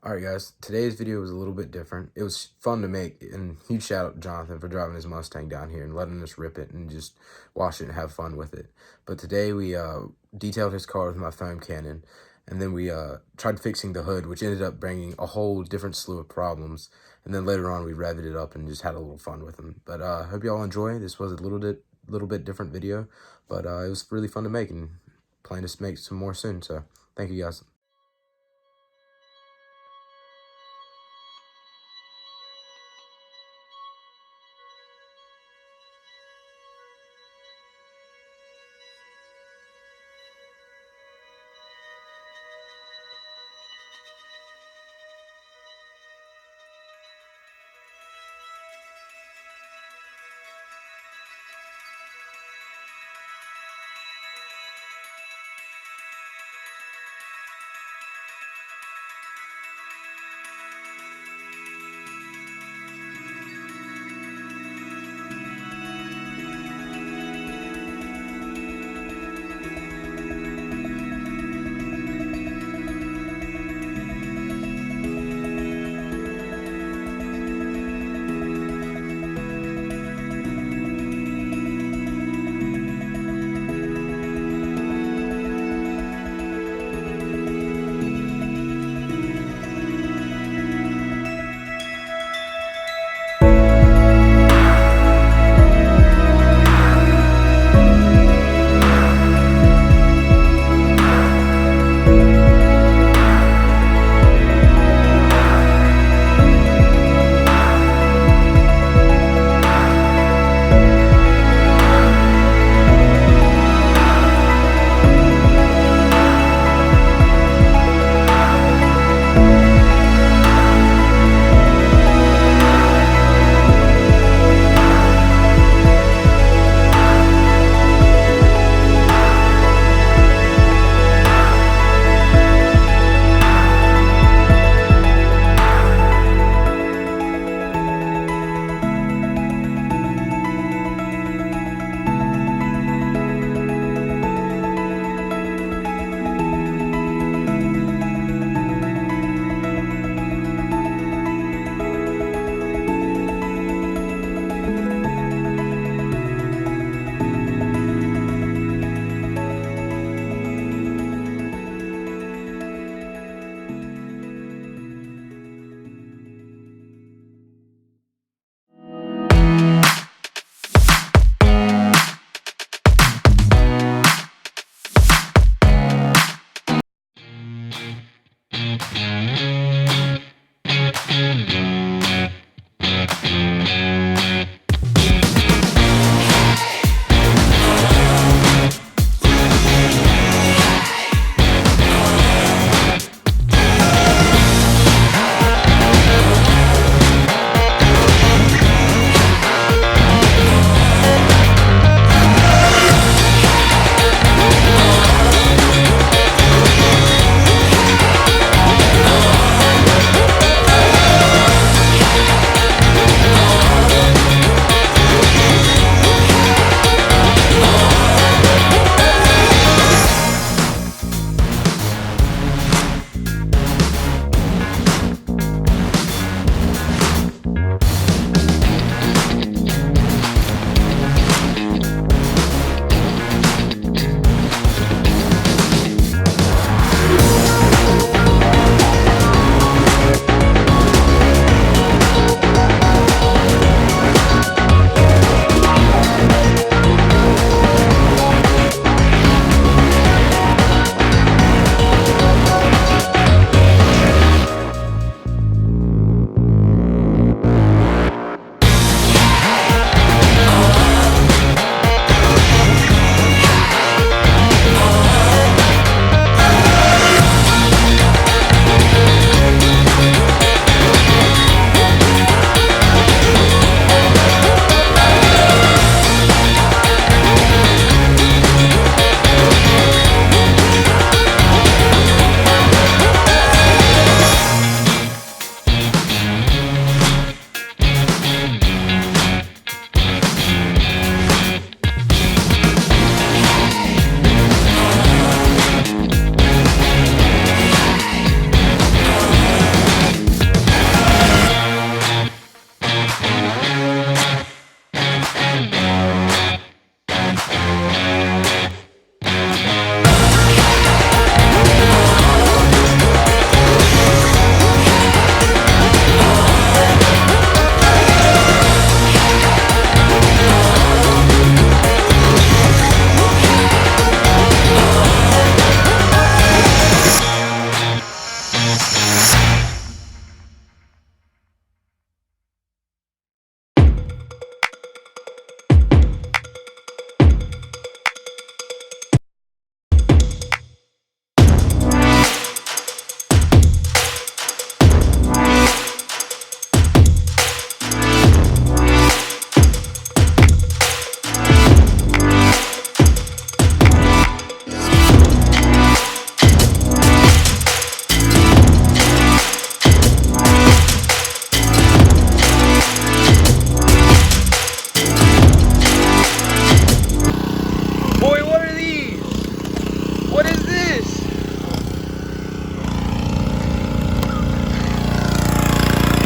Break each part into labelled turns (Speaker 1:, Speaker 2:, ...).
Speaker 1: Alright guys, today's video was a little bit different. It was fun to make, and huge shout out to Jonathan for driving his Mustang down here and letting us rip it and just wash it and have fun with it. But today we detailed his car with my foam cannon, and then we tried fixing the hood, which ended up bringing a whole different slew of problems. And then later on we revved it up and just had a little fun with him. But I hope y'all enjoy. This was a little bit different video, but it was really fun to make, and plan to make some more soon. So thank you guys.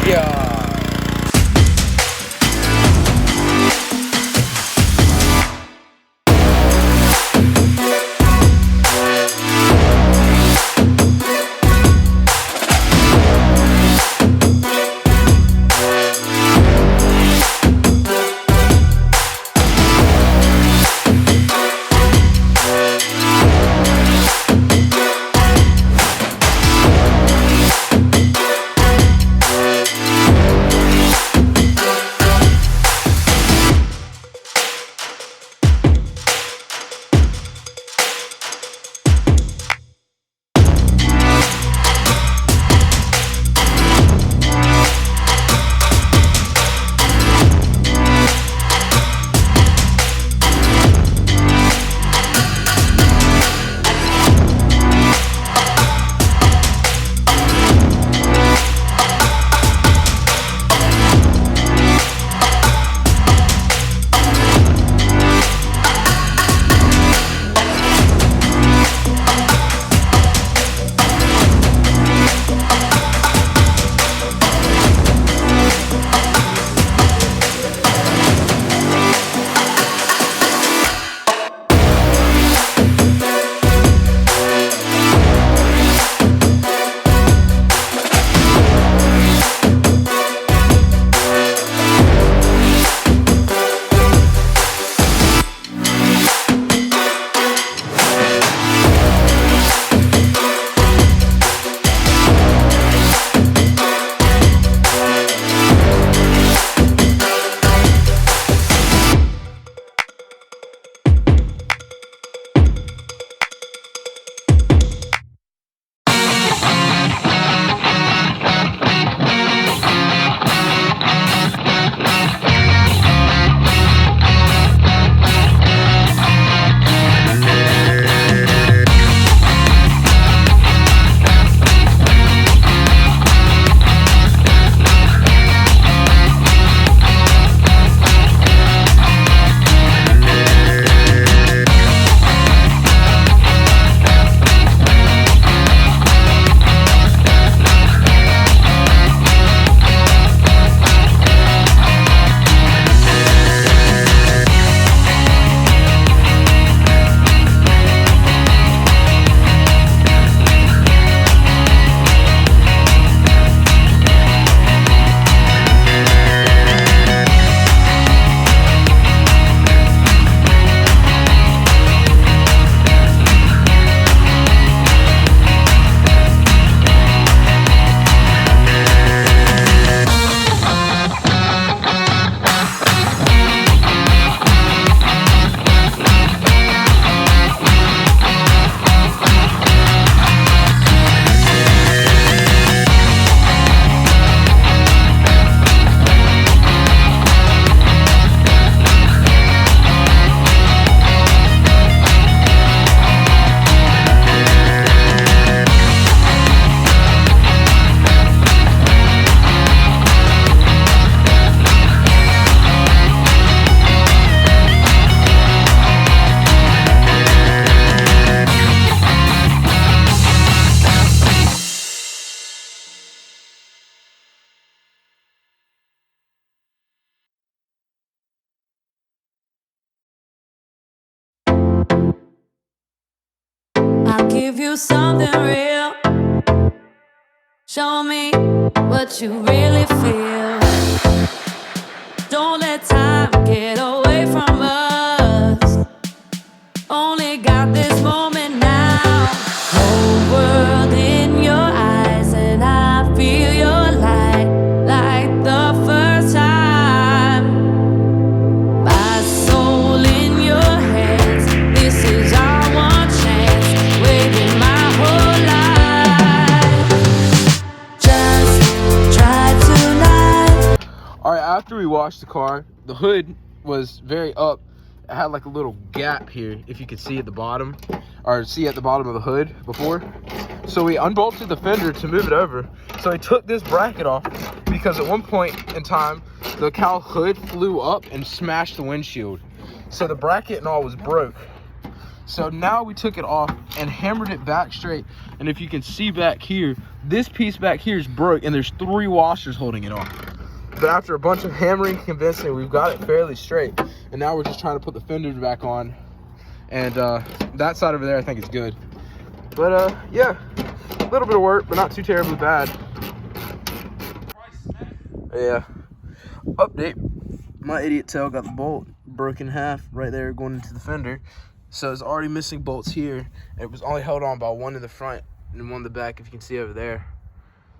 Speaker 1: Yeah.
Speaker 2: I'll give you something real. Show me what you really feel. Don't let time get away from us. Only got this moment now. Whole world in your eyes, and I feel your light like the first time. My soul in your hands. This is our one chance. Waiting my whole life. Just try tonight.
Speaker 1: Alright, after we washed the car, the hood was very up. It had like a little gap here, if you could see at the bottom, or see at the bottom of the hood before. So we unbolted the fender to move it over. So I took this bracket off because at one point in time, the cow hood flew up and smashed the windshield. So the bracket and all was broke. So now we took it off and hammered it back straight. And if you can see back here, this piece back here is broke and there's 3 washers holding it on. But after a bunch of hammering and convincing, we've got it fairly straight. And now we're just trying to put the fenders back on. And that side over there, I think is good. But yeah, a little bit of work, but not too terribly bad. Yeah. Update. My idiot tail got the bolt broken in half right there going into the fender. So it's already missing bolts here. It was only held on by one in the front and one in the back, if you can see over there.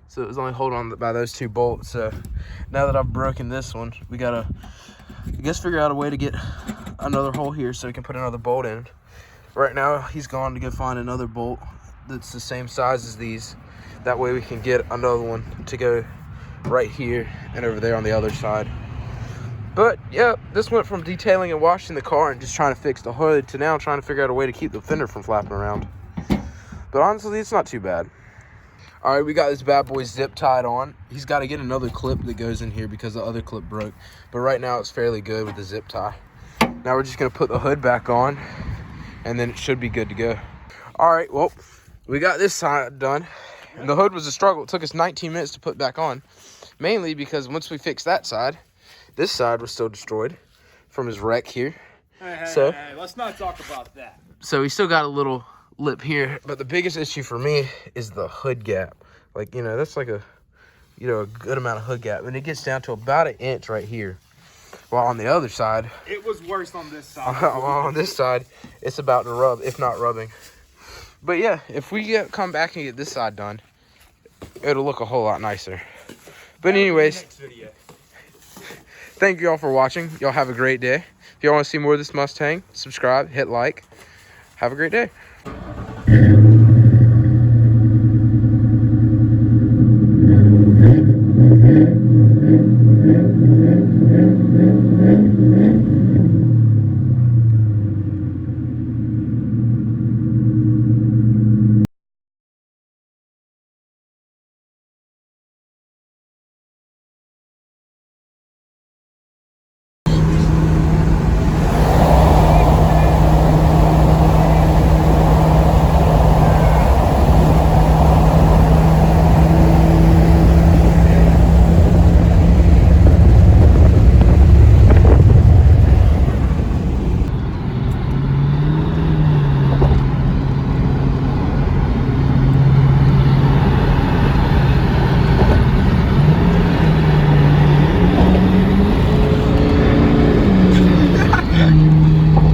Speaker 1: So it was only held on by those 2 bolts. So now that I've broken this one, we gotta, I guess, figure out a way to get another hole here so we can put another bolt in. Right now, he's gone to go find another bolt that's the same size as these. That way we can get another one to go right here and over there on the other side. But yeah, this went from detailing and washing the car and just trying to fix the hood to now trying to figure out a way to keep the fender from flapping around. But honestly, it's not too bad. All right, we got this bad boy zip tied on. He's got to get another clip that goes in here because the other clip broke. But right now it's fairly good with the zip tie. Now we're just gonna put the hood back on and then it should be good to go. All right, well, we got this side done. And the hood was a struggle. It took us 19 minutes to put back on, mainly because once we fixed that side, this side was still destroyed from his wreck here.
Speaker 3: Hey, let's not talk about that.
Speaker 1: So we still got a little lip here, but the biggest issue for me is the hood gap. Like, you know, that's like a, you know, a good amount of hood gap. And it gets down to about 1 inch right here. While on the other side,
Speaker 3: it was worse on this side.
Speaker 1: On this side, it's about to rub, if not rubbing. But yeah, if we come back and get this side done, it'll look a whole lot nicer. But anyways, thank you all for watching. Y'all have a great day. If y'all want to see more of this Mustang, subscribe, hit like. Have a great day.